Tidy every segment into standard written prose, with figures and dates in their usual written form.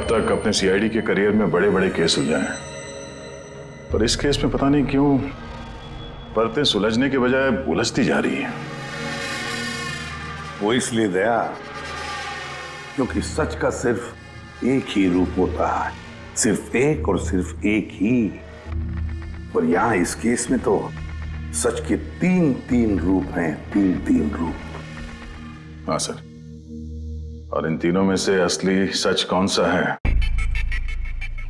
अब तक अपने सीआईडी के करियर में बड़े बड़े केस सुलझाए हैं, पर इस केस में पता नहीं क्यों परतें सुलझने के बजाय उलझती जा रही है। वो इसलिए दया क्योंकि सच का सिर्फ एक ही रूप होता है, सिर्फ एक और सिर्फ एक ही। और यहां इस केस में तो सच के तीन तीन रूप हैं, तीन तीन रूप। हाँ सर, और इन तीनों में से असली सच कौन सा है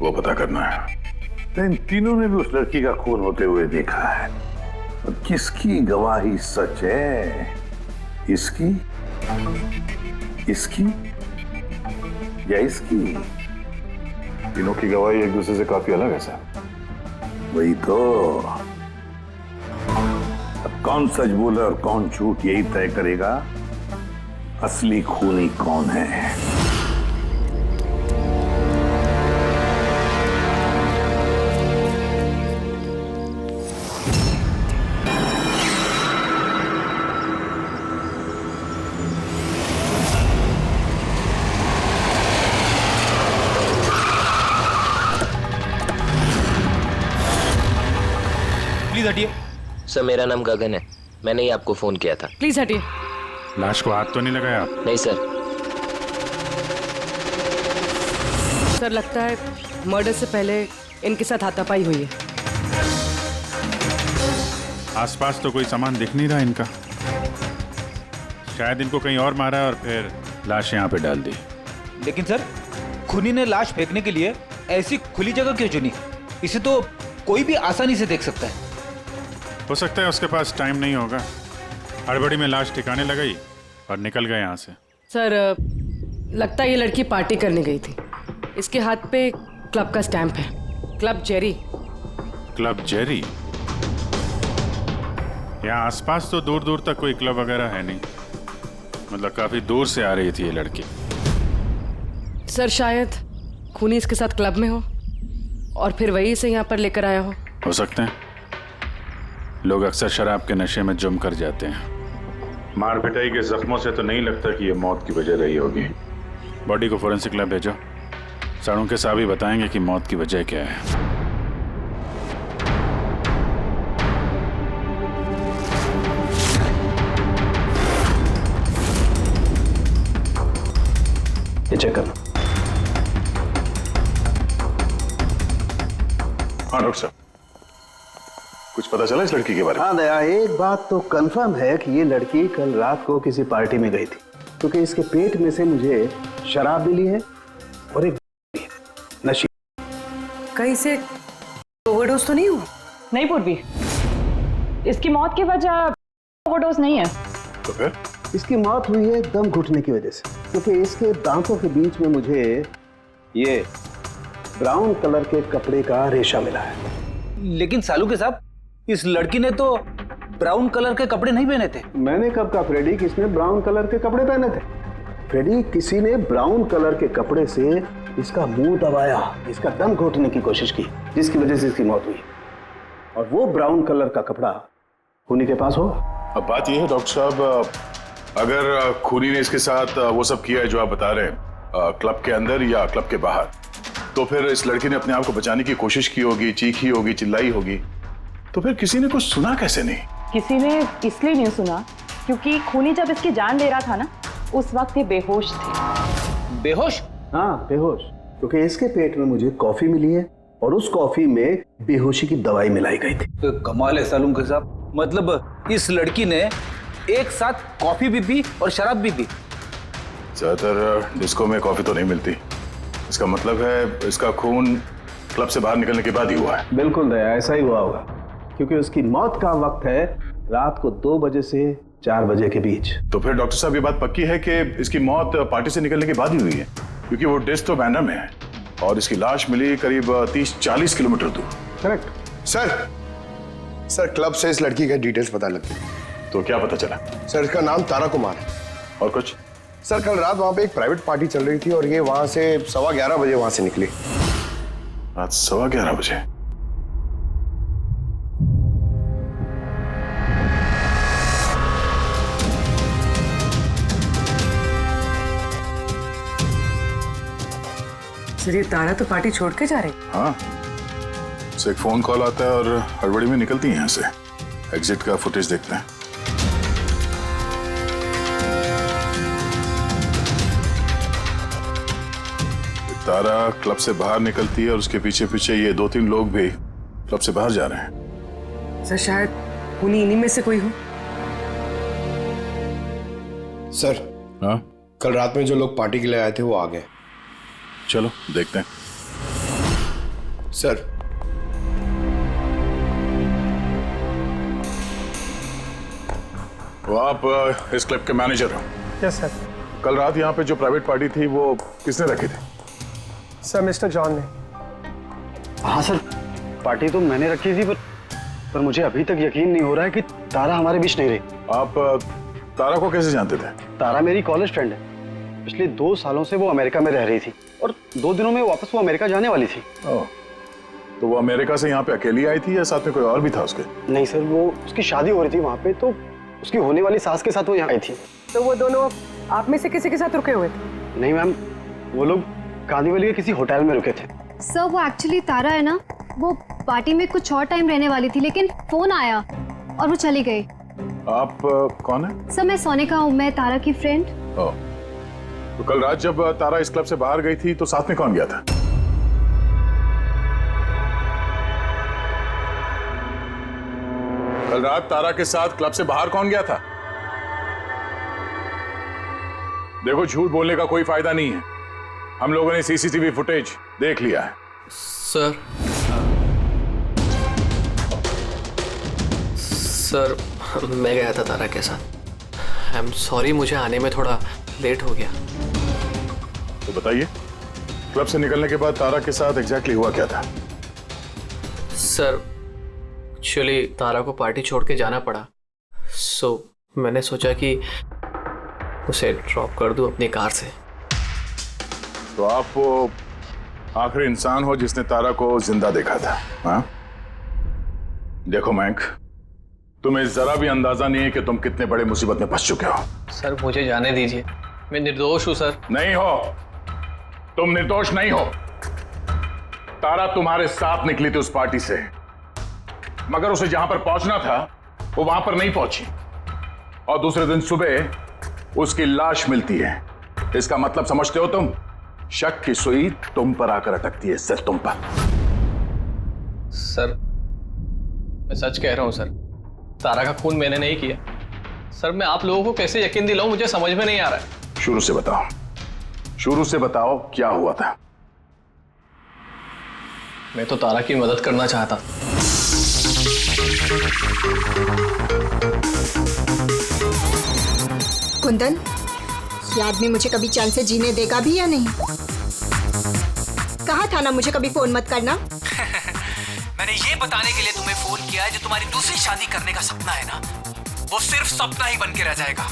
वो पता करना है। तो इन तीनों ने भी उस लड़की का खून होते हुए देखा है, और किसकी गवाही सच है? इसकी, इसकी या इसकी? तीनों की गवाही एक दूसरे से काफी अलग है सर। वही तो। अब कौन सच बोले और कौन झूठ, यही तय करेगा असली खूनी कौन है। प्लीज हटिए। सर मेरा नाम गगन है, मैंने ही आपको फोन किया था। प्लीज हटिए। लाश को हाथ तो नहीं लगाया आप? नहीं सर। सर लगता है मर्डर से पहले इनके साथ हाथापाई हुई है। आसपास तो कोई सामान दिख नहीं रहा इनका, शायद इनको कहीं और मारा है और फिर लाश यहाँ पे डाल दी। लेकिन सर, खूनी ने लाश फेंकने के लिए ऐसी खुली जगह क्यों चुनी? इसे तो कोई भी आसानी से देख सकता है। हो सकता है उसके पास टाइम नहीं होगा, हड़बड़ी में लाश ठिकाने लगाई और निकल गए यहाँ से। सर लगता है ये लड़की पार्टी करने गई थी। इसके हाथ पे क्लब का स्टैंप है, क्लब जेरी। Club Jerry? यहाँ आसपास तो दूर दूर तक कोई क्लब वगैरह है नहीं, मतलब काफी दूर से आ रही थी ये लड़की। सर शायद खूनी इसके साथ क्लब में हो और फिर वही इसे यहाँ पर लेकर आया हो सकते हैं। लोग अक्सर शराब के नशे में जम कर जाते हैं। मार पिटाई के जख्मों से तो नहीं लगता कि ये मौत की वजह रही होगी। बॉडी को फोरेंसिक लैब भेजो, साड़ों के साहब ही बताएंगे कि मौत की वजह क्या है। ये चेक करना। हाँ डॉक्टर साहब, कुछ पता चला इस लड़की के बारे में? हाँ दया, एक बात तो कंफर्म है कि ये लड़की कल रात को किसी पार्टी में गई थी, क्योंकि इसके पेट में से मुझे शराब मिली है और एक नशे। कहीं से ओवरडोज तो नहीं हुआ? नहीं पूर्वी, इसकी मौत की वजह ओवरडोज नहीं है। तो फिर? इसकी मौत हुई है दम घुटने की वजह से, क्योंकि इसके दांतों के बीच में मुझे ये ब्राउन कलर के कपड़े का रेशा मिला है। लेकिन सालू के साहब, इस लड़की ने तो ब्राउन कलर के कपड़े नहीं पहने थे। मैंने कब कहा फ्रेडी किसने ब्राउन कलर के कपड़े पहने थे? फ्रेडी, किसी ने ब्राउन कलर के कपड़े से इसका मुंह दबाया, इसका दम घोटने की कोशिश की, जिसकी वजह से इसकी मौत हुई। और वो ब्राउन कलर का कपड़ा खूनी के पास होगा। अब बात यह है डॉक्टर साहब, अगर खूनी ने इसके साथ वो सब किया है जो आप बता रहे हैं, क्लब के अंदर या क्लब के बाहर, तो फिर इस लड़की ने अपने आप को बचाने की कोशिश की होगी, चीखी होगी, चिल्लाई होगी, तो फिर किसी ने कुछ सुना कैसे नहीं? किसी ने इसलिए नहीं सुना क्योंकि खूनी जब इसकी जान ले रहा था ना, उस वक्त ये बेहोश थे। बेहोश? हाँ बेहोश, क्योंकि इसके पेट में मुझे कॉफी मिली है और उस कॉफी में बेहोशी की दवाई मिलाई गई थी। तो कमाल है सालू के साहब, मतलब इस लड़की ने एक साथ कॉफी भी पी और शराब भी पी। ज्यादातर डिस्को में कॉफी तो नहीं मिलती, इसका मतलब है इसका खून क्लब से बाहर निकलने के बाद ही हुआ है। बिल्कुल दया, ऐसा ही हुआ होगा, क्योंकि उसकी मौत का वक्त है रात को 2 बजे से 4 बजे के बीच। तो फिर डॉक्टर साहब ये बात पक्की है कि इसकी मौत पार्टी से निकलने के बाद ही हुई है, क्योंकि वो डिस्क तो बैंड्रा में है और इसकी लाश मिली करीब 30-40 किलोमीटर दूर। करेक्ट सर क्लब से इस लड़की के डिटेल्स पता लगते। तो क्या पता चला? सर इसका नाम तारा कुमार है। और कुछ? सर कल रात वहां पे एक प्राइवेट पार्टी चल रही थी और ये वहां से 11:15 बजे वहां से निकली। रात 11:15 बजे? सर ये तारा तो पार्टी छोड़ के जा रही। हाँ, उसे एक फोन कॉल आता है और हड़बड़ी में निकलती है यहाँ से। एग्जिट का फुटेज देखते हैं। तारा क्लब से बाहर निकलती है और उसके पीछे पीछे ये 2-3 लोग भी क्लब से बाहर जा रहे हैं। सर शायद खूनी इन्हीं में से कोई हो। सर, हाँ, कल रात में जो लोग पार्टी के लिए आए थे वो आ गए। चलो देखते हैं। सर, वो आप इस क्लब के मैनेजर हो? Yes sir. कल रात यहाँ पे जो प्राइवेट पार्टी थी वो किसने रखी थी? सर मिस्टर जॉन ने। हाँ सर, पार्टी तो मैंने रखी थी, पर मुझे अभी तक यकीन नहीं हो रहा है कि तारा हमारे बीच नहीं रही। आप तारा को कैसे जानते थे? तारा मेरी कॉलेज फ्रेंड है। पिछले 2 सालों से वो अमेरिका में रह रही थी और 2 दिनों में वापस वो अमेरिका जाने वाली थी। ओह, तो वो अमेरिका से यहाँ पे अकेली आई थी या साथ में कोई और भी था उसके? नहीं सर, वो उसकी शादी हो रही थी वहाँ पे, तो उसकी होने वाली सास के साथ वो यहाँ आई थी। तो वो दोनों आप में से किसी के साथ रुके हुए थे? नहीं मैम, वो लोग कांदीवली के किसी होटल में रुके थे। सर वो एक्चुअली तारा है ना, वो पार्टी में कुछ और टाइम रहने वाली थी, लेकिन फोन आया और वो चली गई। आप कौन है? सर मैं सोनिका हूँ, मैं तारा की फ्रेंड। ओह, तो कल रात जब तारा इस क्लब से बाहर गई थी तो साथ में कौन गया था? कल रात तारा के साथ क्लब से बाहर कौन गया था? देखो, झूठ बोलने का कोई फायदा नहीं है। हम लोगों ने सीसीटीवी फुटेज देख लिया है। सर मैं गया था तारा के साथ। आई एम सॉरी, मुझे आने में थोड़ा लेट हो गया। तो बताइए, क्लब से निकलने के बाद तारा के साथ एग्जैक्टली हुआ क्या था? सर एक्चुअली तारा को पार्टी छोड़ के जाना पड़ा, सो मैंने सोचा कि उसे ड्रॉप कर दूं अपनी कार से। तो आप वो आखिरी इंसान हो जिसने तारा को जिंदा देखा था? हाँ? देखो मयंक, तुम्हें जरा भी अंदाजा नहीं है कि तुम कितने बड़े मुसीबत में फंस चुके हो। सर मुझे जाने दीजिए, मैं निर्दोष हूं सर। नहीं हो, तुम निर्दोष नहीं हो। तारा तुम्हारे साथ निकली थी उस पार्टी से, मगर उसे जहां पर पहुंचना था वो वहां पर नहीं पहुंची और दूसरे दिन सुबह उसकी लाश मिलती है। इसका मतलब समझते हो तुम? शक की सुई तुम पर आकर अटकती है, सिर्फ तुम पर। सर मैं सच कह रहा हूं सर, तारा का खून मैंने नहीं किया। सर मैं आप लोगों को कैसे यकीन दिलाऊं, मुझे समझ में नहीं आ रहा है। शुरू से बताओ, शुरू से बताओ क्या हुआ था? मैं तो तारा की मदद करना चाहता। कुंदन, ये आदमी मुझे कभी चैन से जीने देगा भी या नहीं? कहा था ना मुझे कभी फोन मत करना। मैंने ये बताने के लिए तुम्हें फोन किया है, जो तुम्हारी दूसरी शादी करने का सपना है ना, वो सिर्फ सपना ही बन के रह जाएगा।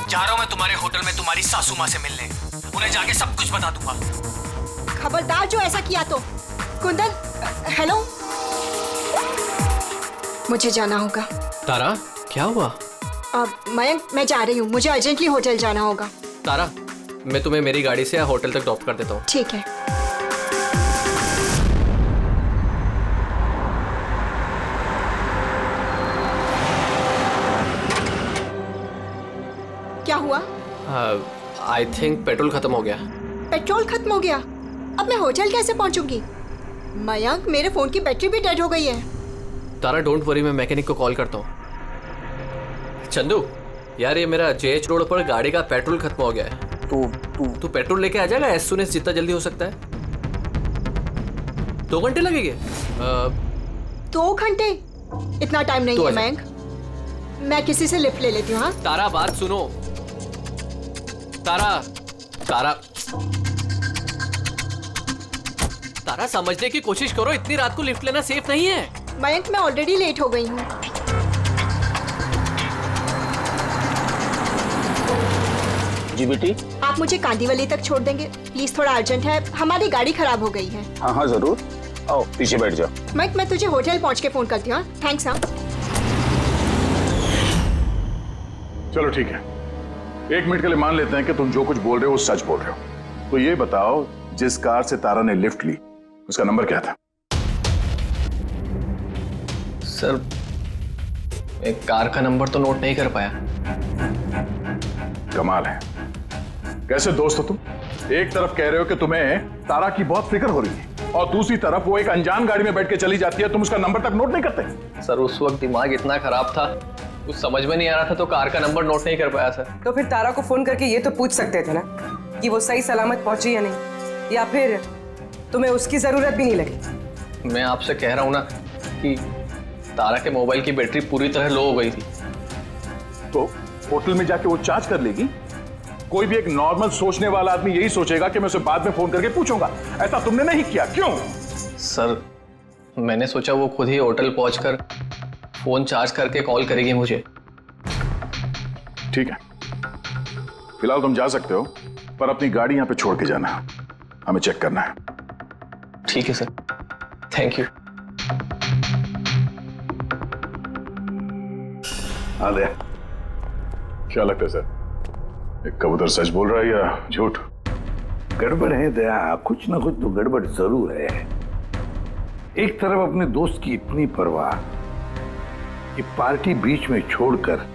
जा रहा हूं मैं तुम्हारे होटल में तुम्हारी सासू माँ से मिलने, उन्हें जाके सब कुछ बता दूंगा। खबरदार जो ऐसा किया तो। कुंदन, हेलो, मुझे जाना होगा। तारा क्या हुआ? मयंक, मैं जा रही हूँ, मुझे अर्जेंटली होटल जाना होगा। तारा मैं तुम्हें मेरी गाड़ी से होटल तक ड्रॉप कर देता हूँ। ठीक है। क्या हुआ? आई थिंक पेट्रोल खत्म हो गया। पेट्रोल खत्म हो गया? अब मैं होटल कैसे पहुंचूंगी? मयंक, मेरे फोन की बैटरी भी डेड हो गई है। तारा डोंट वरी, मैं मैकेनिक को कॉल करता हूँ। चंदू यार, ये मेरा जेएच रोड पर गाड़ी का पेट्रोल खत्म हो गया है। तू पेट्रोल लेके आ जाएगा एज सून एज जितना जल्दी हो सकता है। 2 घंटे लगेंगे? 2 घंटे? इतना टाइम नहीं है मयंक, मैं किसी से लिफ्ट ले लेती हूँ। हाँ तारा बात सुनो। तारा तारा तारा समझने की कोशिश करो, इतनी रात को लिफ्ट लेना सेफ नहीं है। मयंक, मैं ऑलरेडी लेट हो गई हूँ। जी बेटी, आप मुझे कांदीवली तक छोड़ देंगे प्लीज? थोड़ा अर्जेंट है, हमारी गाड़ी खराब हो गई है। हाँ हाँ जरूर, आओ पीछे बैठ जाओ। मयंक, मैं तुझे होटल पहुंच के फोन करती हूँ। थैंक्स। हाँ चलो ठीक है, 1 मिनट के लिए मान लेते हैं कि तुम जो कुछ बोल रहे हो वो सच बोल रहे हो। तो ये बताओ, जिस कार से तारा ने लिफ्ट ली उसका नंबर क्या था? सर एक कार का नंबर तो नोट नहीं कर पाया। कमाल है, कैसे दोस्त हो तुम? एक तरफ कह रहे हो कि तुम्हें तारा की बहुत फिक्र हो रही है और दूसरी तरफ वो एक अनजान गाड़ी में बैठ के चली जाती है, तुम उसका नंबर तक नोट नहीं करते। सर उस वक्त दिमाग इतना खराब था, कुछ समझ में नहीं आ रहा था तो कार का नंबर नोट नहीं कर पाया सर। तो फिर तारा को फोन करके ये तो पूछ सकते थे ना कि वो सही सलामत पहुंची या नहीं, या फिर तुम्हें उसकी जरूरत भी नहीं लगी। मैं आपसे कह रहा हूँ ना कि तारा के मोबाइल की बैटरी पूरी तरह लो हो गई थी। तो होटल में जाके वो चार्ज कर लेगी। कोई भी एक नॉर्मल सोचने वाला आदमी यही सोचेगा कि मैं उसे बाद में फोन करके पूछूंगा। ऐसा तुमने नहीं किया, क्यों? सर मैंने सोचा वो खुद ही होटल पहुंचकर फोन चार्ज करके कॉल करेगी मुझे। ठीक है, फिलहाल तुम जा सकते हो, पर अपनी गाड़ी यहां पे छोड़ के जाना, हमें चेक करना है। ठीक है सर, थैंक यू। अरे क्या लगता है सर, एक कबूतर सच बोल रहा है या झूठ? गड़बड़ है दया, कुछ ना कुछ तो गड़बड़ जरूर है। एक तरफ अपने दोस्त की इतनी परवाह कि पार्टी बीच में छोड़कर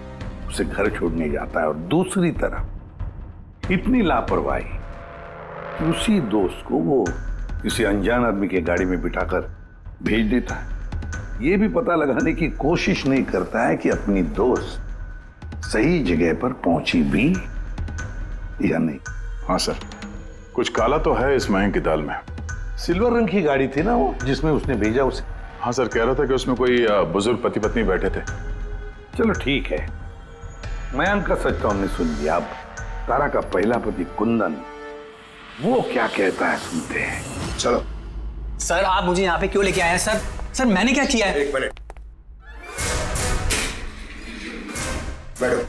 उसे घर छोड़ने जाता है, और दूसरी तरफ इतनी लापरवाही कि उसी दोस्त को वो किसी अनजान आदमी के गाड़ी में बिठाकर भेज देता है। ये भी पता लगाने की कोशिश नहीं करता है कि अपनी दोस्त सही जगह पर पहुंची भी या नहीं। हाँ सर, कुछ काला तो है इस मयंक की दाल में। सिल्वर रंग की गाड़ी थी ना वो जिसमें उसने भेजा उसे। हाँ सर, कह रहा था कि उसमें कोई बुजुर्ग पति पत्नी बैठे थे। चलो ठीक है, मयंक का सच तो हमने सुन लिया। अब तारा का पहला पति कुंदन, वो क्या कहता है सुनते हैं। चलो। सर आप मुझे यहाँ पे क्यों लेके आए हैं सर? सर मैंने क्या किया है? एक मिनट बैठो।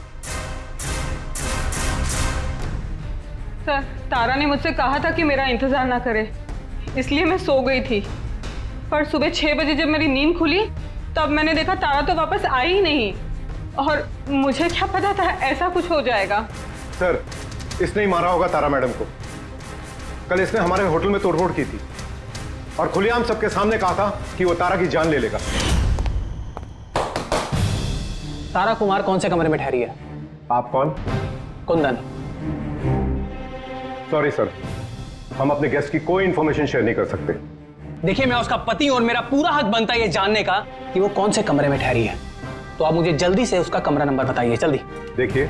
सर तारा ने मुझसे कहा था कि मेरा इंतजार ना करे, इसलिए मैं सो गई थी। पर सुबह 6 बजे जब मेरी नींद खुली तब मैंने देखा तारा तो वापस आई ही नहीं, और मुझे क्या पता था ऐसा कुछ हो जाएगा। सर इसने ही मारा होगा तारा मैडम को। कल इसने हमारे होटल में तोड़फोड़ की थी और खुलेआम सबके सामने कहा था कि वो तारा की जान ले लेगा। तारा कुमार कौन से कमरे में ठहरी है? आप कौन? कुंदन। सॉरी सर, हम अपने गेस्ट की कोई इंफॉर्मेशन शेयर नहीं कर सकते। देखिए मैं उसका पति और मेरा पूरा हक बनता है ये जानने का कि वो कौन से कमरे में ठहरी है। तो आप मुझे जल्दी से उसका कमरा नंबर बताइए, जल्दी। देखिए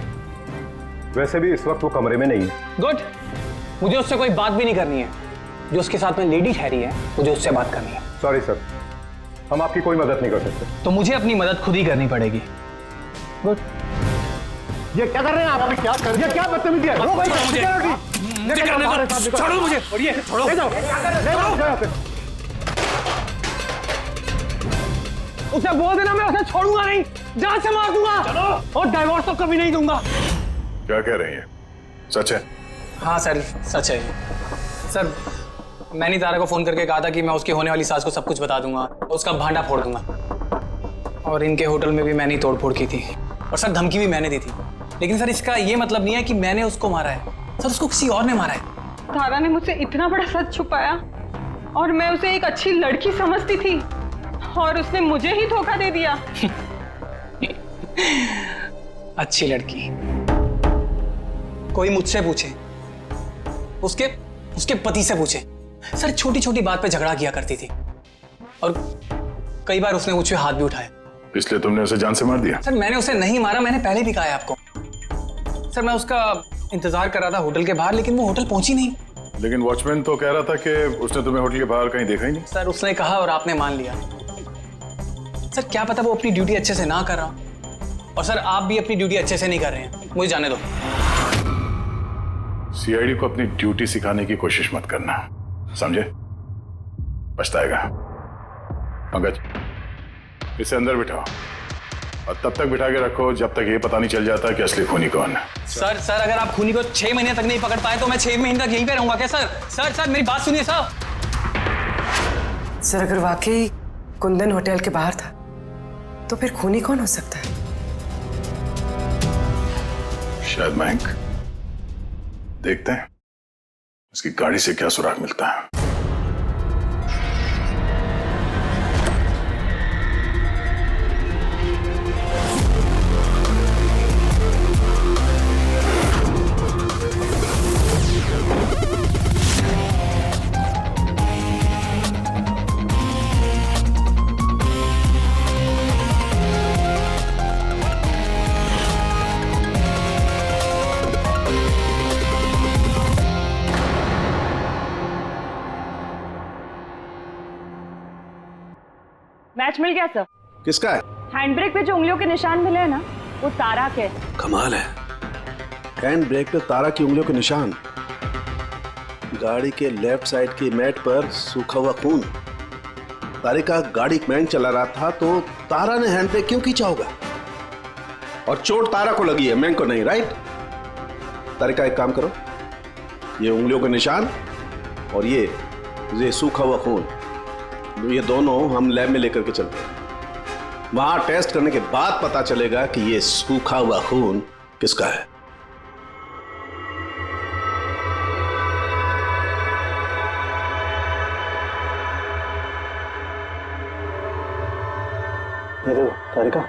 वैसे भी इस वक्त वो कमरे में नहीं है। गुड, मुझे उससे कोई बात भी नहीं करनी है। जो उसके साथ में लेडी ठहरी है मुझे उससे बात करनी है। सॉरी सर, हम आपकी कोई मदद नहीं कर सकते। तो मुझे अपनी मदद खुद ही करनी पड़ेगी। गुड। ये क्या कर रहे हैं आप? क्या कर रहे हैं? ये क्या बदतमीजी है? छोड़ो मुझे, छोड़ो। ले जाओ। उसे बोल देना मैं उसे छोड़ूंगा नहीं, जान से मार दूंगा। चलो। और डाइवोर्स तो कभी नहीं दूंगा। क्या कह रही है, सच है? हाँ सर सच है। सर मैंने तारा को फोन करके कहा था कि मैं उसकी होने वाली सास को सब कुछ बता दूंगा, उसका भांडा फोड़ दूंगा। और इनके होटल में भी मैंने ही तोड़फोड़ की थी, और सर धमकी भी मैंने दी थी। लेकिन सर इसका ये मतलब नहीं है कि मैंने उसको मारा है, सर उसको किसी और ने मारा है। तारा ने मुझसे इतना बड़ा सच छुपाया और मैं उसे एक अच्छी लड़की समझती थी, और उसने मुझे ही धोखा दे दिया। अच्छी लड़की? कोई मुझसे पूछे, उसके पति से पूछे। सर छोटी छोटी बात पे झगड़ा किया करती थी, और कई बार उसने मुझे हाथ भी उठाया। इसलिए तुमने उसे जान से मार दिया? सर मैंने उसे नहीं मारा, मैंने पहले भी कहा है आपको। सर मैं उसका इंतजार कर रहा था होटल के बाहर, लेकिन वो होटल पहुंची नहीं। लेकिन वॉचमैन तो कह रहा था कि उसने तुम्हें होटल के बाहर कहीं देखा ही नहीं। सर उसने कहा और आपने मान लिया। सर क्या पता वो अपनी ड्यूटी अच्छे से ना कर रहा, और सर आप भी अपनी ड्यूटी अच्छे से नहीं कर रहे हैं। मुझे जाने दो। सीआईडी को अपनी ड्यूटी सिखाने की कोशिश मत करना, समझे? पछताएगा। पंकज, इसे अंदर बिठाओ और तब तक बिठा के रखो जब तक ये पता नहीं चल जाता कि असली खूनी कौन है। सर अगर आप खूनी को 6 महीने तक नहीं पकड़ पाए तो मैं 6 महीने तक यहीं पे रहूंगा क्या? सर मेरी बात सुनिए सर। सर अगर वाकई कुंदन होटल के बाहर था तो फिर खूनी कौन हो सकता है? शायद मयंक। देखते हैं। इसकी गाड़ी से क्या सुराग मिलता है। मैच मिल गया सर। किसका है? हैंड ब्रेक पे जो उंगलियों के निशान मिले हैं ना, वो तारा के। कमाल है, हैंड ब्रेक पे तारा की उंगलियों के निशान, गाड़ी के लेफ्ट साइड की मैट पर सूखा हुआ खून। तारिका गाड़ी मैन चला रहा था तो तारा ने हैंड ब्रेक क्यों खींचा होगा? और चोट तारा को लगी है, मैन को नहीं, राइट? तारिका एक काम करो, ये उंगलियों के निशान और ये सूखा हुआ खून, ये दोनों हम लैब में लेकर के चलते हैं। वहां टेस्ट करने के बाद पता चलेगा कि ये सूखा हुआ खून किसका है। ये देखो तारिका,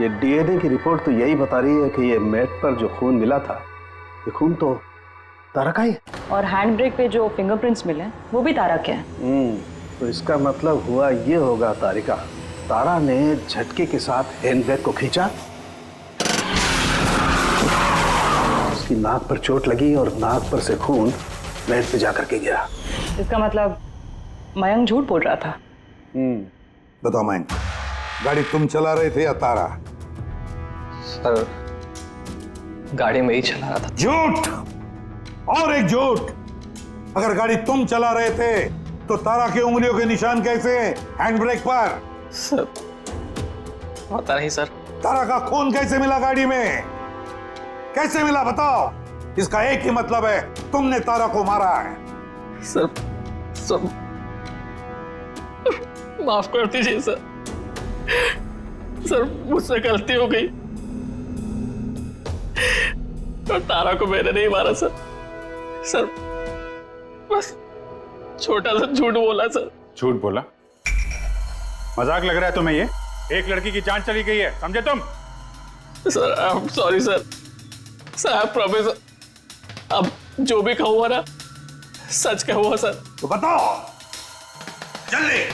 ये डीएनए की रिपोर्ट तो यही बता रही है कि ये मैट पर जो खून मिला था, ये खून तो तारा का ही है। और हैंड ब्रेक पे जो फिंगरप्रिंट्स मिले वो भी तारा के हैं। तो इसका मतलब हुआ ये होगा तारिका, तारा ने झटके के साथ हैंड ब्रेक को खींचा, उसकी नाक पर चोट लगी और नाक पर से खून मैट पे जाकर के गिरा। इसका मतलब मयंक झूठ बोल रहा था। बताओ मयंक, गाड़ी तुम चला रहे थे या तारा? सर, गाड़ी में ही चला रहा था। झूठ और एक झूठ। अगर गाड़ी तुम चला रहे थे तो तारा की उंगलियों के निशान कैसे हैंड ब्रेक पर? सर, पता नहीं सर। तारा का खून कैसे मिला गाड़ी में? कैसे मिला बताओ? इसका एक ही मतलब है, तुमने तारा को मारा है। सर माफ कर दीजिए सर। सर, मुझसे गलती हो गई और तारा को मैंने नहीं मारा सर। सर, बस छोटा सा झूठ बोला सर। झूठ बोला? मजाक लग रहा है तुम्हें? ये एक लड़की की जान चली गई है, समझे तुम? Sir, I am sorry sir. Sir, I promise, अब जो भी कहूँगा ना सच कहूँगा सर। तो बताओ जल्दी।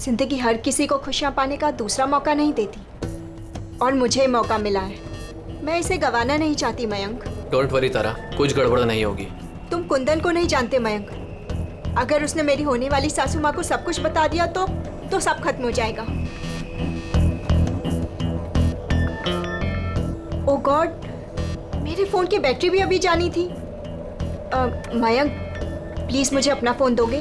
जिंदगी हर किसी को खुशियां पाने का दूसरा मौका नहीं देती, और मुझे मौका मिला है, मैं इसे गंवाना नहीं चाहती मयंक। डोंट वरी तारा, कुछ गड़बड़ नहीं होगी। तुम कुंदन को नहीं जानते मयंक, अगर उसने मेरी होने वाली सासू माँ को सब कुछ बता दिया तो सब खत्म हो जाएगा। ओ गॉड, मेरे फोन की बैटरी भी अभी जानी थी। मयंक, प्लीज मुझे अपना फोन दोगे?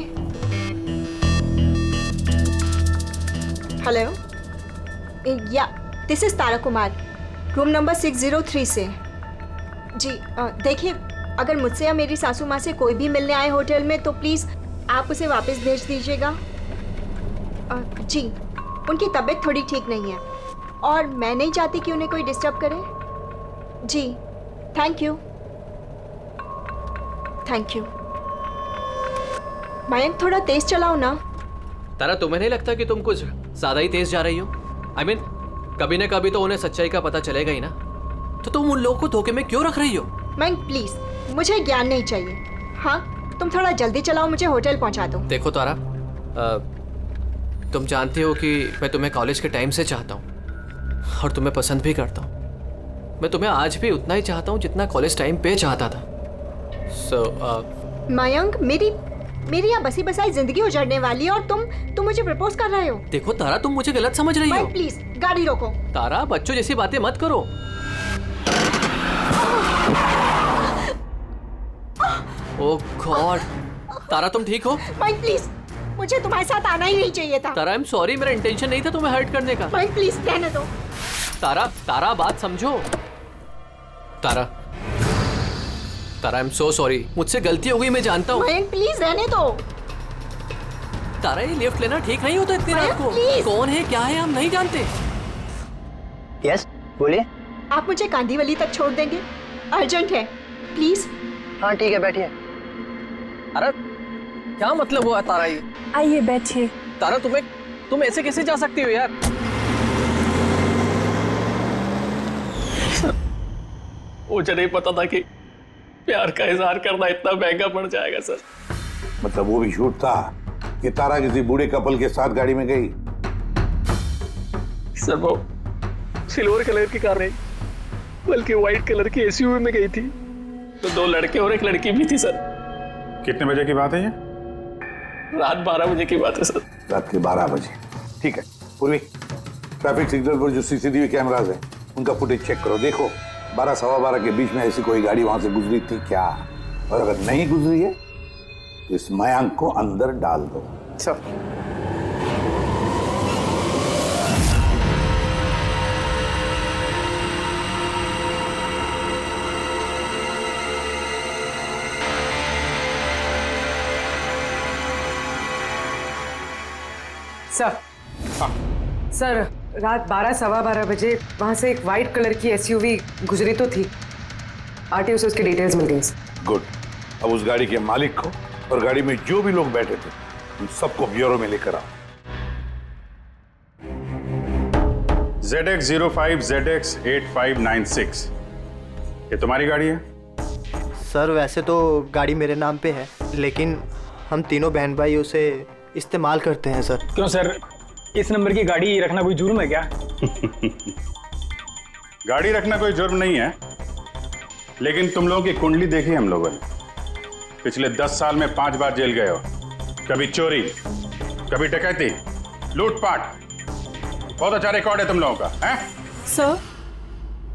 हेलो, या this is Tara Kumar, room number 603 से। जी देखिए, अगर मुझसे या मेरी सासू माँ से कोई भी मिलने आए होटल में तो प्लीज़ आप उसे वापस भेज दीजिएगा। जी, उनकी तबीयत थोड़ी ठीक नहीं है और मैं नहीं चाहती कि उन्हें कोई डिस्टर्ब करे। जी, thank you. Thank you. Mayank, थोड़ा तेज चलाओ ना। तारा, तुम्हें नहीं लगता कि तुम कुछ ज्यादा ही तेज जा रही हो? I mean, कभी ना कभी तो उन्हें सच्चाई का पता चलेगा ही ना, तो तुम उन लोगों को धोखे में क्यों रख रही हो? मयंक प्लीज, मुझे ज्ञान नहीं चाहिए। हाँ, तुम थोड़ा जल्दी चलाओ, मुझे होटल पहुंचा दो। देखो तारा, तुम जानती हो कि मैं तुम्हें कॉलेज के टाइम से चाहता हूँ और तुम्हें पसंद भी करता हूँ। मैं तुम्हें आज भी उतना ही चाहता हूँ जितना कॉलेज टाइम पे चाहता था। मयंक, मेरी यहाँ बसी बसाई जिंदगी उजड़ने वाली है और तुम मुझे प्रपोज कर रहे हो। देखो तारा, तुम मुझे गलत समझ रही हो। प्लीज गाड़ी रोको। तारा, बच्चों जैसी बातें मत करो। ओह गॉड, तारा तुम ठीक हो? माइक प्लीज, मुझे तुम्हारे साथ आना ही नहीं चाहिए था। तारा, आई एम सॉरी, मेरा इंटेंशन नहीं था तुम्हें हर्ट करने का। माइक प्लीज रहने दो। तारा बात समझो। तारा, आई एम सो सॉरी, मुझसे गलती हो गई, मैं जानता हूँ। माइक प्लीज रहने दो। तारा, ये लिफ्ट लेना ठीक नहीं होता इतनी रात को। कौन है, क्या है, हम नहीं जानते। यस, बोलिए। आप मुझे कांदीवली तक छोड़ देंगे? अर्जेंट है, प्लीज। हाँ ठीक है, बैठिए। अरे क्या मतलब हुआ तारा ये? आइए बैठिए। तारा तुम ऐसे कैसे जा सकती हो यार? मुझे नहीं पता था कि प्यार का इजहार करना इतना महंगा पड़ जाएगा सर। मतलब वो भी झूठ था कि तारा किसी बूढ़े कपल के साथ गाड़ी में गई? सर वो सिल्वर कलर की कार नहीं बल्कि व्हाइट कलर की एसयूवी में गई थी। तो 2 लड़के और 1 लड़की भी थी सर। कितने बजे की बात है ये? रात 12 बजे की बात है सर। रात के 12 बजे, ठीक है। पूर्वी, ट्रैफिक सिग्नल पर जो सीसीटीवी कैमरास है उनका फुटेज चेक करो। देखो 12 सवा 12 के बीच में ऐसी कोई गाड़ी वहां से गुजरी थी क्या? और अगर नहीं गुजरी है तो इस मयांक को अंदर डाल दो। सर सर रात 12 सवा 12 बजे वहां से एक वाइट कलर की एसयूवी गुजरी तो थी। आरटीओ से उसकी डिटेल्स मिल गई। गुड। अब उस गाड़ी के मालिक को और गाड़ी में जो भी लोग बैठे थे उन सबको ब्यूरो में लेकर आओ। ZX05 ZX8596 ये तुम्हारी गाड़ी है? सर वैसे तो गाड़ी मेरे नाम पे है, लेकिन हम तीनों बहन भाई उसे इस्तेमाल करते हैं सर। क्यों सर, इस नंबर की गाड़ी रखना कोई जुर्म है क्या? गाड़ी रखना कोई जुर्म नहीं है, लेकिन तुम लोगों की कुंडली देखी हम लोगों ने। पिछले 10 साल में 5 बार जेल गए हो। कभी चोरी, कभी डकैती, लूटपाट। बहुत अच्छा रिकॉर्ड है तुम लोगों का, हैं? सर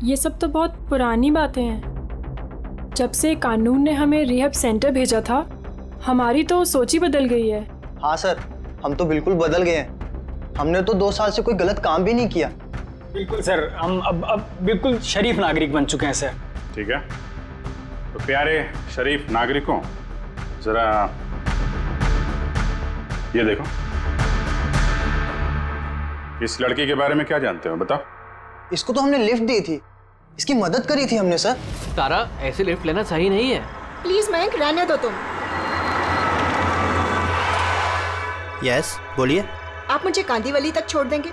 ये सब तो बहुत पुरानी बातें हैं। जब से कानून ने हमें रिहैब सेंटर भेजा था हमारी तो सोच ही बदल गई है। हाँ सर, हम तो बिल्कुल बदल गए हैं। हमने तो 2 साल से कोई गलत काम भी नहीं किया। बिल्कुल सर, हम अब बिल्कुल शरीफ नागरिक बन चुके हैं सर। ठीक है, तो प्यारे शरीफ नागरिकों, जरा ये देखो। इस लड़की के बारे में क्या जानते हो, बताओ। इसको तो हमने लिफ्ट दी थी, इसकी मदद करी थी हमने सर। तारा ऐसे लिफ्ट लेना सही नहीं है। प्लीज मयंक रहने दो तुम। यस बोलिए। आप मुझे कांदीवली तक छोड़ देंगे?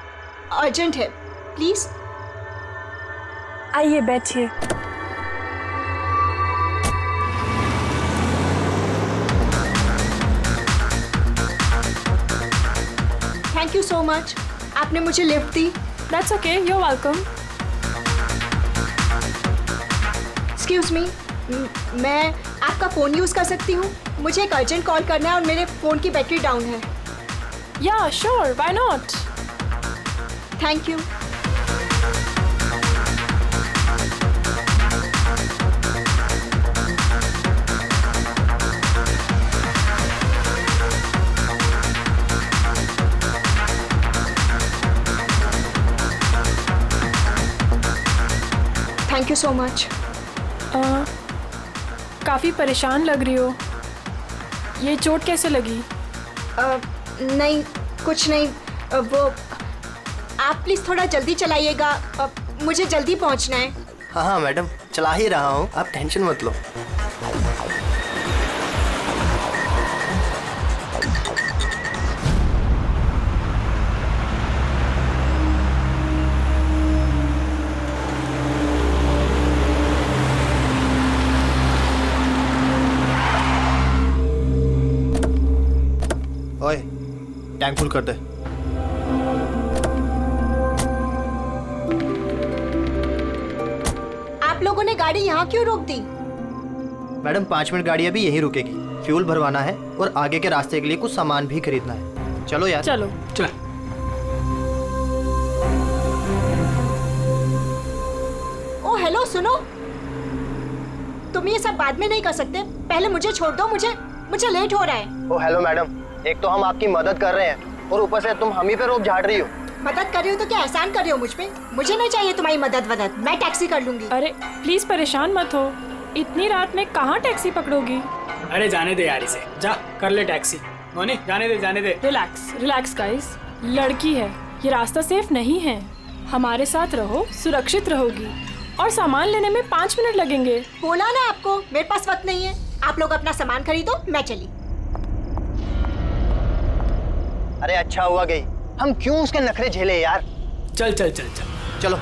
अर्जेंट है, प्लीज। आइए बैठिए। थैंक यू सो मच, आपने मुझे लिफ्ट दी। That's okay, you are welcome. Excuse me, मैं आपका फ़ोन यूज़ कर सकती हूँ? मुझे एक अर्जेंट कॉल करना है और मेरे फ़ोन की बैटरी डाउन है। या sure, why not. Thank you. Thank you so much. काफ़ी परेशान लग रही हो, ये चोट कैसे लगी? नहीं कुछ नहीं। वो आप प्लीज़ थोड़ा जल्दी चलाइएगा, मुझे जल्दी पहुंचना है। हाँ हाँ मैडम, चला ही रहा हूँ, आप टेंशन मत लो। ओए, टैंक फुल कर दे। आप लोगों ने गाड़ी यहाँ क्यों रोक दी? मैडम 5 मिनट गाड़ी अभी यहीं रुकेगी, फ्यूल भरवाना है और आगे के रास्ते के लिए कुछ सामान भी खरीदना है। चलो यार। चलो चल। ओ हेलो, सुनो, तुम ये सब बाद में नहीं कर सकते, पहले मुझे छोड़ दो, मुझे लेट हो रहा है। ओ हेलो मैडम, एक तो हम आपकी मदद कर रहे हैं और ऊपर से तुम हम ही पे रोब झाड़ रही हो। मदद कर रही हो तो क्या एहसान कर रही हो मुझ पे? मुझे नहीं चाहिए तुम्हारी मदद, मैं टैक्सी कर लूंगी। अरे प्लीज परेशान मत हो, इतनी रात में कहाँ टैक्सी पकड़ोगी? अरे जाने दे यार इसे, जा कर ले टैक्सी। मोनी जाने दे। रिलैक्स गाइस, लड़की है, ये रास्ता सेफ नहीं है, हमारे साथ रहो, सुरक्षित रहोगी। और सामान लेने में 5 मिनट लगेंगे। बोला ना आपको, मेरे पास वक्त नहीं है। आप लोग अपना सामान खरीदो, मैं चली। अरे अच्छा हुआ गई, हम क्यों उसके नखरे झेले यार। चल चल चल चल चलो।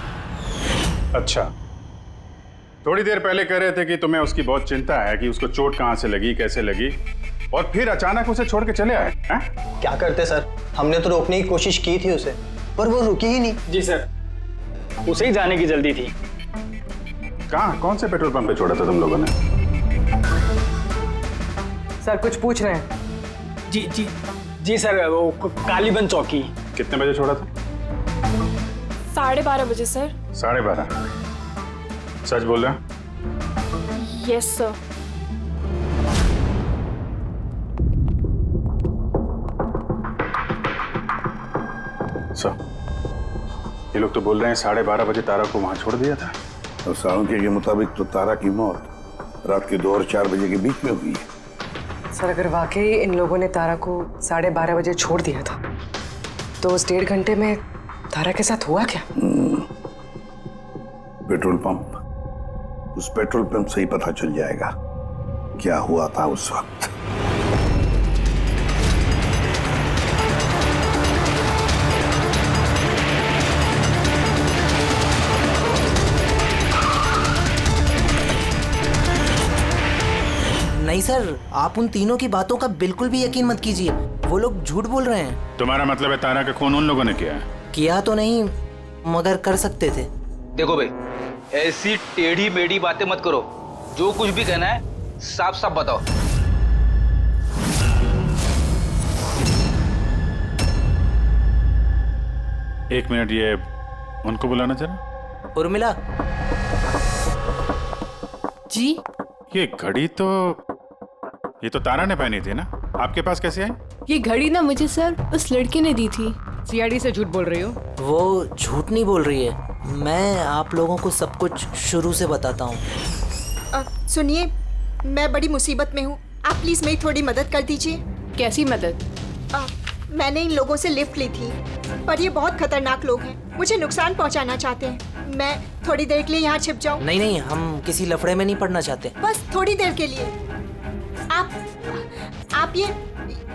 अच्छा, थोड़ी देर पहले कह रहे थे कि तुम्हें उसकी बहुत चिंता है कि उसको चोट कहाँ से लगी, कैसे लगी, और फिर अचानक उसे छोड़ के चले आए हैं? क्या करते सर, हमने तो रोकने की कोशिश की थी उसे, पर वो रुकी ही नहीं। जी सर, उसे ही जाने की जल्दी थी। कहाँ, कौन से पेट्रोल पंप पे छोड़ा था तुम लोगों ने? सर कुछ पूछ रहे हैं। जी जी जी सर, वो कालीबंद चौकी। कितने बजे छोड़ा था? 12:30 बजे सर। 12:30? सच बोल रहे हैं? Yes sir. ये लोग तो बोल रहे हैं 12:30 बजे तारा को वहां छोड़ दिया था। और साळुंखे के मुताबिक तो तारा की मौत रात के 2 और 4 बजे के बीच में हुई है। सर अगर वाकई इन लोगों ने तारा को 12:30 बजे छोड़ दिया था तो उस 1.5 घंटे में तारा के साथ हुआ क्या? पेट्रोल पंप, उस पेट्रोल पंप से ही पता चल जाएगा क्या हुआ था उस वक्त। नहीं सर, आप उन तीनों की बातों का बिल्कुल भी यकीन मत कीजिए, वो लोग झूठ बोल रहे हैं। तुम्हारा मतलब है तारा का खून उन लोगों ने किया है? किया तो नहीं, मगर कर सकते थे। देखो भाई, ऐसी टेढ़ी मेढ़ी बातें मत करो। जो कुछ भी कहना है साफ साफ बताओ। एक मिनट, ये उनको बुलाना जरा। उर्मिला जी। ये घड़ी तो, ये तो तारा ने पहनी थी ना, आपके पास कैसे आई? ये घड़ी ना मुझे सर उस लड़की ने दी थी। सीआईडी से झूठ बोल रही हो? वो झूठ नहीं बोल रही है, मैं आप लोगों को सब कुछ शुरू से बताता हूँ। सुनिए, मैं बड़ी मुसीबत में हूँ, आप प्लीज मेरी थोड़ी मदद कर दीजिए। कैसी मदद? मैंने इन लोगों से लिफ्ट ली थी, पर ये बहुत खतरनाक लोग हैं, मुझे नुकसान पहुंचाना चाहते हैं। मैं थोड़ी देर के लिए यहाँ छिप जाऊँ? नहीं नहीं, हम किसी लफड़े में नहीं पड़ना चाहते। बस थोड़ी देर के लिए। आप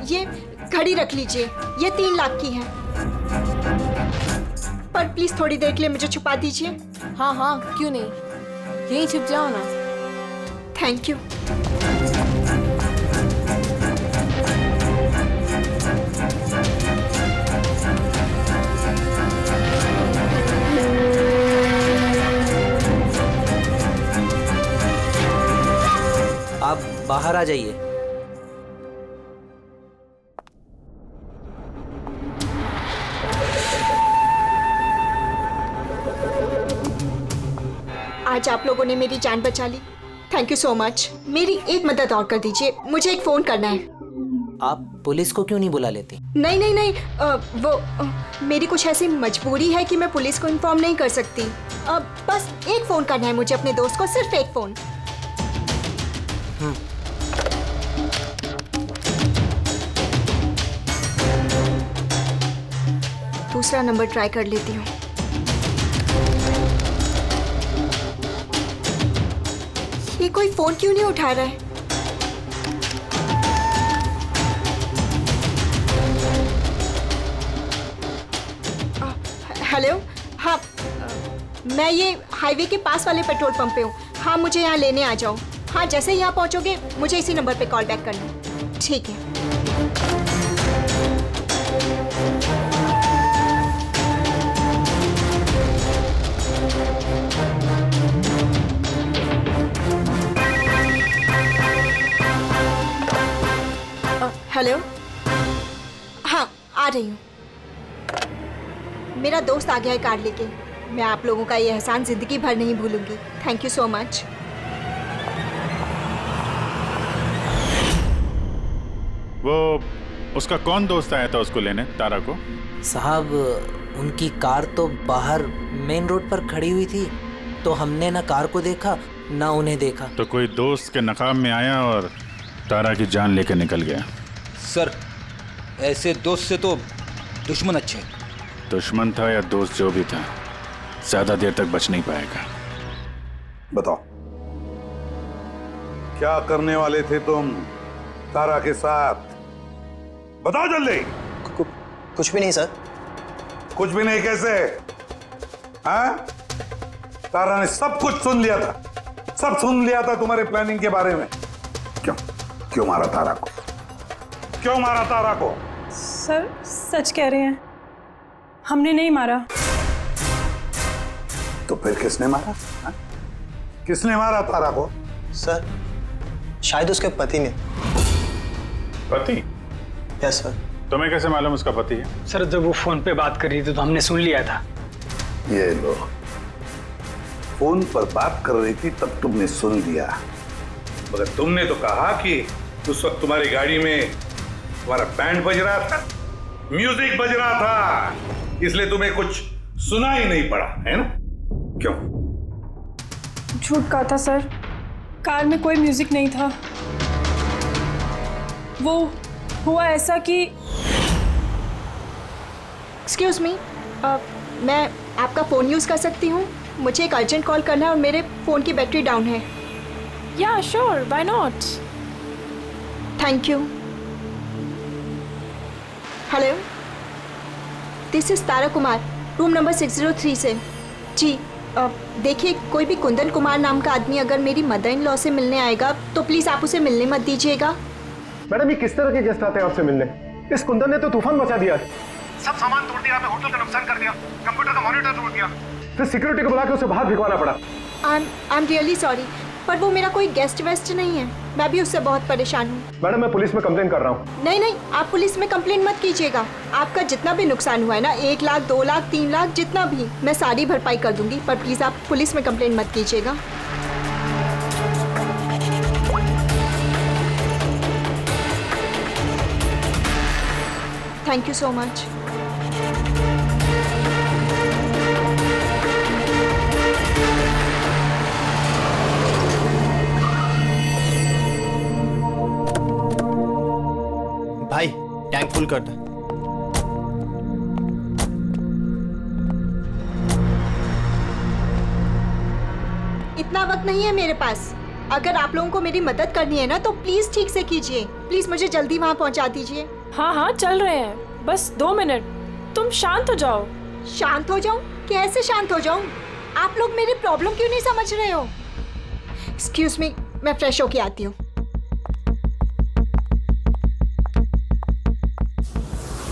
ये घड़ी रख लीजिए, ये 3 लाख की है, पर प्लीज थोड़ी देर के लिए मुझे छुपा दीजिए। हाँ हाँ, क्यों नहीं, यहीं छिप जाओ ना। Thank you. आप बाहर आ जाइए। आज आप लोगों ने मेरी जान बचा ली, थैंक यू सो मच। मेरी एक मदद और कर दीजिए, मुझे एक फोन करना है। आप पुलिस को क्यों नहीं बुला लेती? नहीं नहीं नहीं, मेरी कुछ ऐसी मजबूरी है कि मैं पुलिस को इन्फॉर्म नहीं कर सकती। बस एक फोन करना है मुझे अपने दोस्त को, सिर्फ एक फोन। दूसरा नंबर ट्राई कर लेती हूँ। ये कोई फोन क्यों नहीं उठा रहा है? हेलो, हाँ, मैं ये हाईवे के पास वाले पेट्रोल पंप पे हूँ। हाँ, मुझे यहाँ लेने आ जाओ। हाँ, जैसे ही यहाँ पहुँचोगे मुझे इसी नंबर पे कॉल बैक करना। ठीक है। हेलो, हाँ आ रही हूँ। मेरा दोस्त आ गया है कार लेके। मैं आप लोगों का ये एहसान जिंदगी भर नहीं भूलूंगी। Thank you so much. वो उसका कौन दोस्त आया था उसको लेने, तारा को? साहब, उनकी कार तो बाहर मेन रोड पर खड़ी हुई थी, तो हमने ना कार को देखा ना उन्हें देखा। तो कोई दोस्त के नकाब में आया और तारा की जान लेकर निकल गया। सर, ऐसे दोस्त से तो दुश्मन अच्छे। दुश्मन था या दोस्त, जो भी था, ज्यादा देर तक बच नहीं पाएगा। बताओ, क्या करने वाले थे तुम तारा के साथ? बताओ जल्दी। कुछ भी नहीं सर। कुछ भी नहीं कैसे? हाँ? तारा ने सब कुछ सुन लिया था, सब सुन लिया था तुम्हारे प्लानिंग के बारे में। क्यों मारा तारा को? क्यों मारा तारा को? सर सच कह रहे हैं, हमने नहीं मारा। तो फिर किसने मारा? हाँ? किसने मारा तारा को? सर शायद उसके पति ने। पति? Yes sir. तुम्हें कैसे मालूम उसका पति है? सर जब वो फोन पे बात कर रही थी तो हमने सुन लिया था। ये लो, फोन पर बात कर रही थी तब तुमने सुन लिया, मगर तुमने तो कहा कि उस वक्त तुम्हारी गाड़ी में तुम्हारा बैंड बज रहा था, म्यूजिक बज रहा था, इसलिए तुम्हें कुछ सुना ही नहीं पड़ा, है ना? क्यों? झूठ कहा था सर, कार में कोई म्यूजिक नहीं था। वो हुआ ऐसा कि एक्सक्यूज मी, मैं आपका फ़ोन यूज़ कर सकती हूँ? मुझे एक अर्जेंट कॉल करना है और मेरे फ़ोन की बैटरी डाउन है। या sure, why not. Thank you. Hello, this is Tara Kumar, room number 603 से। जी देखिए, कोई भी कुंदन कुमार नाम का आदमी अगर मेरी मदर इन लॉ से मिलने आएगा तो प्लीज़ आप उसे मिलने मत दीजिएगा। मैडम, ये किस तरह के गेस्ट आते हैं आपसे मिलने? इस कुंदन ने तो तूफान मचा दिया, सब सामान तोड़ दिया, होटल का नुकसान कर दिया, कंप्यूटर का मॉनिटर तोड़ दिया, फिर सिक्योरिटी को बुला के उसे बाहर भिगवाना पड़ा। आई एम रियली सॉरी, पर वो मेरा कोई गेस्ट वेस्ट नहीं है, मैं भी उससे बहुत परेशान हूँ। मैडम, मैं पुलिस में कंप्लेन कर रहा हूँ। नहीं नहीं, आप पुलिस में कंप्लेन मत कीजिएगा। आपका जितना भी नुकसान हुआ है ना, 1 लाख 2 लाख 3 लाख जितना भी, मैं सारी भरपाई कर दूंगी, पर प्लीज़ आप पुलिस में कंप्लेन मत कीजिएगा। Thank you so much. भाई टैंक फुल कर दे। इतना वक्त नहीं है मेरे पास। अगर आप लोगों को मेरी मदद करनी है ना तो प्लीज ठीक से कीजिए। प्लीज मुझे जल्दी वहाँ पहुँचा दीजिए। हाँ हाँ चल रहे हैं, बस 2 मिनट, तुम शांत हो जाओ। शांत हो जाऊं? कैसे शांत हो जाऊं? आप लोग मेरी प्रॉब्लम क्यों नहीं समझ रहे हो? एक्सक्यूज मी, मैं फ्रेश होके आती हूँ।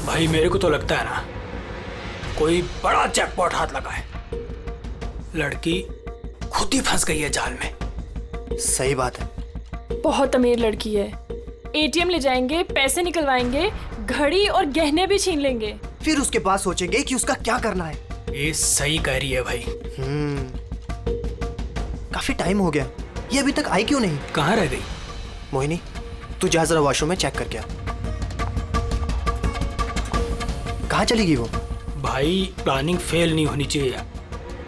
भाई मेरे को तो लगता है ना कोई बड़ा जैकपॉट हाथ लगा है। लड़की खुद ही फंस गई है जाल में। सही बात है। बहुत अमीर लड़की है, एटीएम ले जाएंगे, पैसे निकलवाएंगे, घड़ी और गहने भी छीन लेंगे। फिर उसके बाद सोचेंगे कि उसका क्या करना है। ये सही कह रही है भाई। काफी टाइम हो गया, ये अभी तक आई क्यों नहीं? कहाँ रह गई? मोहिनी, तू जा जरा वॉशरूम में चेक करके आ। कहाँ चली गई वो? भाई प्लानिंग फेल नहीं होनी चाहिए यार।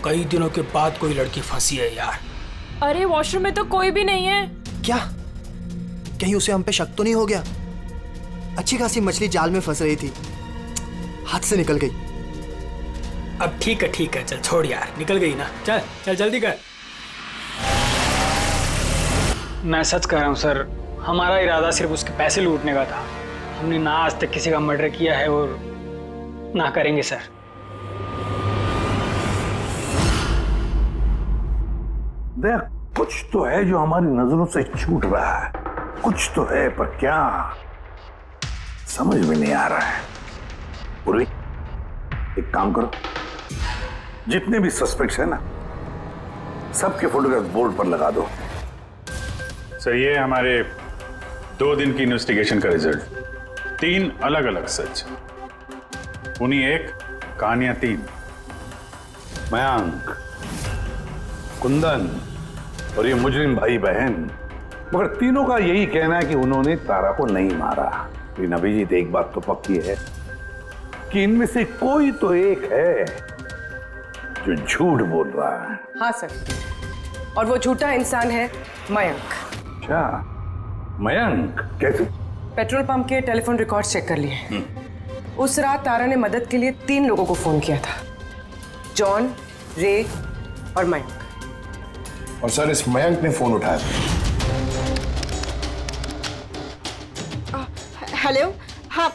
कई दिनों के बाद कोई लड़की फंसी है यार। अरे वॉशरूम में तो कोई भी नहीं है। क्या? कहीं उसे हम पे शक तो नहीं हो गया? अच्छी खासी मछली जाल में फंस रही थी, हाथ से निकल गई। अब ठीक है, चल छोड़ यार, निकल गई ना, चल चल जल्दी कर। मैं सच कह रहा हूँ सर, हमारा इरादा सिर्फ उसके पैसे लूटने का था। हमने ना आज तक किसी का मर्डर किया है और ना करेंगे सर। देख, कुछ तो है जो हमारी नजरों से छूट रहा है, कुछ तो है, पर क्या समझ में नहीं आ रहा है। पूर्वी, एक काम करो, जितने भी सस्पेक्ट्स है ना, सबके फोटोग्राफ बोर्ड पर लगा दो। सर, ये हमारे 2 दिन की इन्वेस्टिगेशन का रिजल्ट। 3 अलग अलग सच, उन्हीं 1 कहानियां 3। मयंक, कुंदन और ये मुजरिम भाई बहन, मगर तीनों का यही कहना है कि उन्होंने तारा को नहीं मारा। लेकिन अभिजीत, एक बात तो पक्की है कि इनमें से कोई तो एक है जो झूठ बोल रहा है। हाँ सर, और वो झूठा इंसान है मयंक। अच्छा, मयंक कैसे? पेट्रोल पंप के टेलीफोन रिकॉर्ड चेक कर लिए। उस रात तारा ने मदद के लिए 3 लोगों को फोन किया था, जॉन, रे और मयंक। और सर इस मयंक ने फोन उठाया था। हेलो, हाँ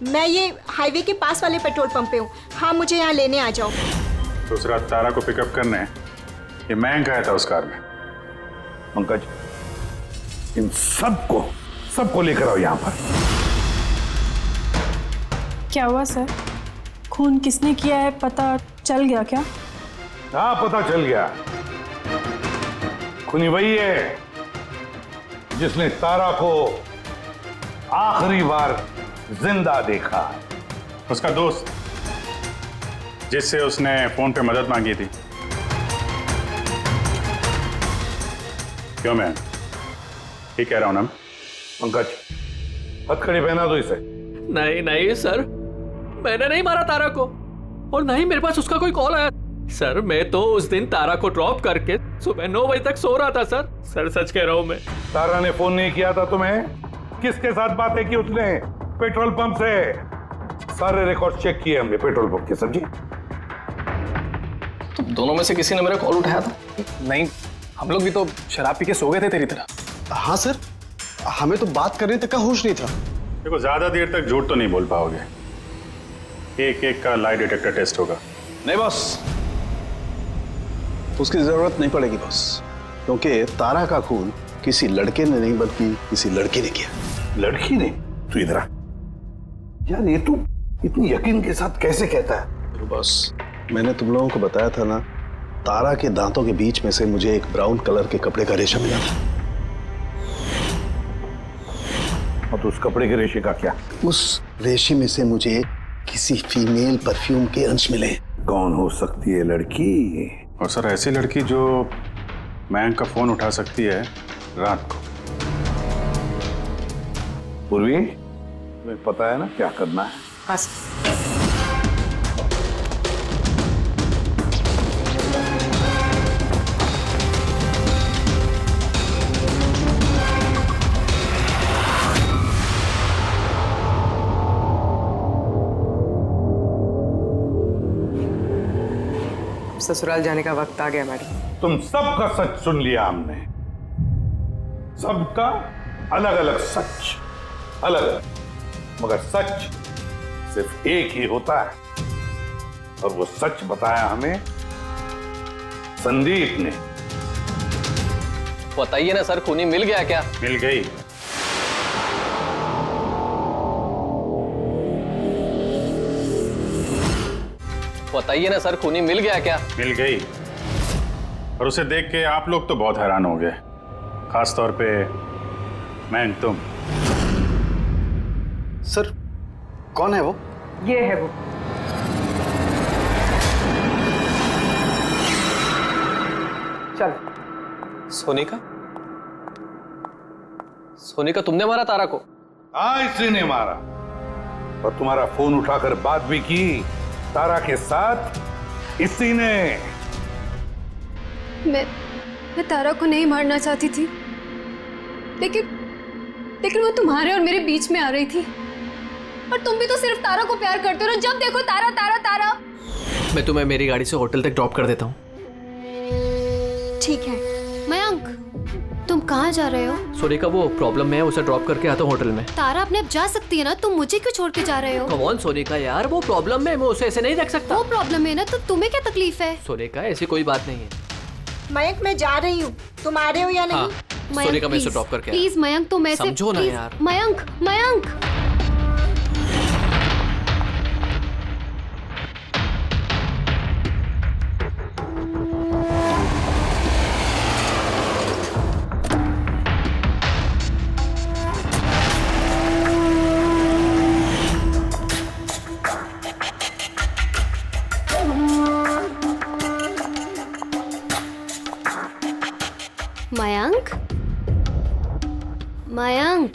मैं ये हाईवे के पास वाले पेट्रोल पंप पे हूँ। हाँ मुझे यहाँ लेने आ जाओ। दूसरा तारा को पिकअप करने ये मयंक आया था उस कार में। पंकज, इन सबको लेकर आओ यहाँ पर। क्या हुआ सर? खून किसने किया है पता चल गया क्या? हाँ पता चल गया। खूनी वही है जिसने तारा को आखिरी बार जिंदा देखा। उसका दोस्त जिससे उसने फोन पे मदद मांगी थी। क्यों मैं ठीक कह रहा हूं ना? पंकज, हथकड़ी पहना दो इसे। नहीं नहीं सर, मैंने नहीं मारा तारा को, और नहीं मेरे पास उसका कोई कॉल आया। सर मैं तो उस दिन तारा को ड्रॉप करके सुबह 9 बजे तक सो रहा था सर। सर सच कह रहा हूं मैं। तारा ने फोन नहीं किया था तुम्हें? किसके साथ बातें की उसने? पेट्रोल पंप से। सारे रिकॉर्ड चेक किए हमने पेट्रोल पंप के। समझे? तो दोनों में से किसी ने मेरा कॉल उठाया था? नहीं, हम लोग भी तो शराब पी के सो गए थे तेरी तरह। हाँ सर, हमें तो बात करने तक का होश नहीं था। देखो ज्यादा देर तक झूठ तो नहीं बोल पाओगे। एक एक का लाई डिटेक्टर टेस्ट होगा। नहीं बॉस, उसकी जरूरत नहीं पड़ेगी बॉस, क्योंकि तारा का खून किसी लड़के ने नहीं बल्कि किसी लड़की ने किया। लड़की ने? तू इधर आ यार, ये तू इतनी यकीन के साथ कैसे कहता है? बॉस मैंने तुम लोगों को बताया था ना, तारा के दांतों के बीच में से मुझे एक ब्राउन कलर के कपड़े का रेशा मिला था। और तो उस कपड़े के रेशे का क्या? उस रेशे में से मुझे किसी फीमेल परफ्यूम के अंश मिले। कौन हो सकती है लड़की? और सर ऐसी लड़की जो मयंक का फोन उठा सकती है रात को। पूर्वी, तुम्हें पता है ना क्या करना है? हाँ ससुराल जाने का वक्त आ गया मैडम। तुम सबका सच सुन लिया हमने। सबका अलग अलग सच, अलग अलग, मगर सच सिर्फ एक ही होता है। और वो सच बताया हमें संदीप ने। बताइए ना सर, खूनी मिल गया क्या? मिल गई। बताइए ना सर, खूनी मिल गया क्या? मिल गई। और उसे देख के आप लोग तो बहुत हैरान हो गए, खास तौर पे मैं। तुम सर कौन है वो? ये है वो। चल। सोनिका? सोनिका तुमने मारा तारा को? हाँ इसी ने मारा। और तुम्हारा फोन उठाकर बात भी की तारा के साथ इसी ने। मैं तारा को नहीं मारना चाहती थी, लेकिन वो तुम्हारे और मेरे बीच में आ रही थी। और तुम भी तो सिर्फ तारा को प्यार करते हो ना, जब देखो तारा तारा तारा। मैं तुम्हें मेरी गाड़ी से होटल तक ड्रॉप कर देता हूँ। ठीक है। मयंक, तुम कहाँ जा रहे हो? सोनिका वो प्रॉब्लम में है, उसे ड्रॉप करके आता हूँ होटल में। तारा अपने आप जा सकती है ना, तुम मुझे क्यों छोड़ के जा रहे हो? कम ऑन सोनिका यार, वो प्रॉब्लम में, मैं उसे ऐसे नहीं रख सकता। वो प्रॉब्लम है ना, तो तुम्हें क्या तकलीफ है? सोनिका ऐसी कोई बात नहीं है। मयंक मैं जा रही हूँ, तुम आ रहे हो या नहीं? हाँ, सोनिका मैं इसे ड्रॉप करके आया। प्लीज मयंक, तुम ऐसे समझो ना यार। मयंक मयंक मयंक मयंक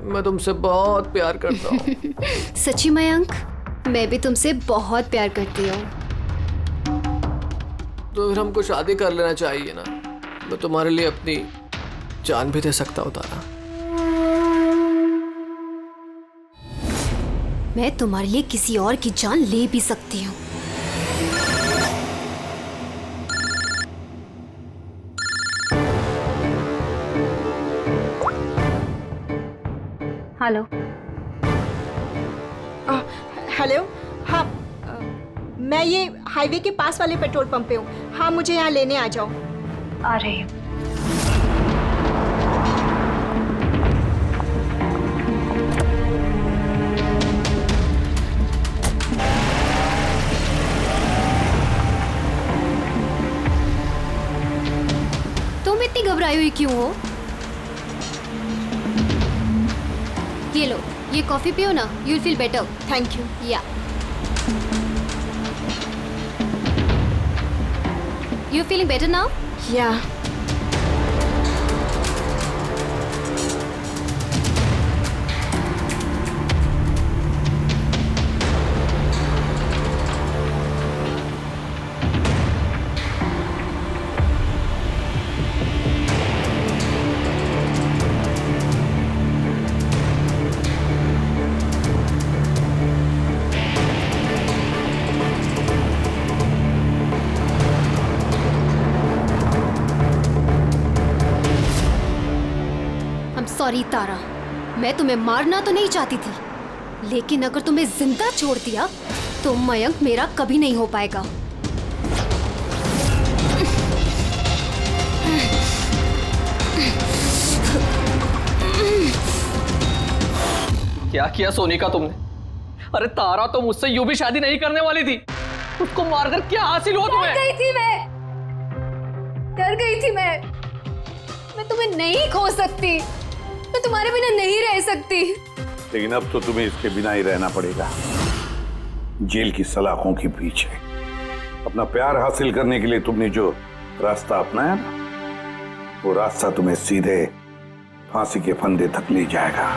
मैं तुमसे बहुत प्यार करता हूँ। सच्ची मयंक, मैं भी तुमसे बहुत प्यार करती हूँ। तो फिर हमको शादी कर लेना चाहिए ना। मैं तुम्हारे लिए अपनी जान भी दे सकता हूँ तारा। मैं तुम्हारे लिए किसी और की जान ले भी सकती हूँ। हेलो। हेलो। हाँ, मैं ये हाईवे के पास वाले पेट्रोल पंप पे हूँ। हाँ, मुझे यहाँ लेने आ जाओ। आ रही हूँ। तुम इतनी घबराई हुई क्यों हो? ये लो, ये कॉफी पियो ना, you will feel better. Thank you. या यू फीलिंग बेटर नाउ? या। सॉरी तारा, मैं तुम्हें मारना तो नहीं चाहती थी, लेकिन अगर तुम्हें जिंदा छोड़ दिया तो मयंक मेरा कभी नहीं हो पाएगा। क्या किया सोनिका तुमने? अरे तारा तो मुझसे यूं भी शादी नहीं करने वाली थी। उसको मारकर क्या हासिल हुआ तुम्हें? डर गई थी मैं तुम्हें नहीं खो सकती, मैं तुम्हारे बिना नहीं रह सकती। लेकिन अब तो तुम्हें इसके बिना ही रहना पड़ेगा, जेल की सलाखों के पीछे। अपना प्यार हासिल करने के लिए तुमने जो रास्ता अपनाया ना, वो रास्ता तुम्हें सीधे फांसी के फंदे तक ले जाएगा।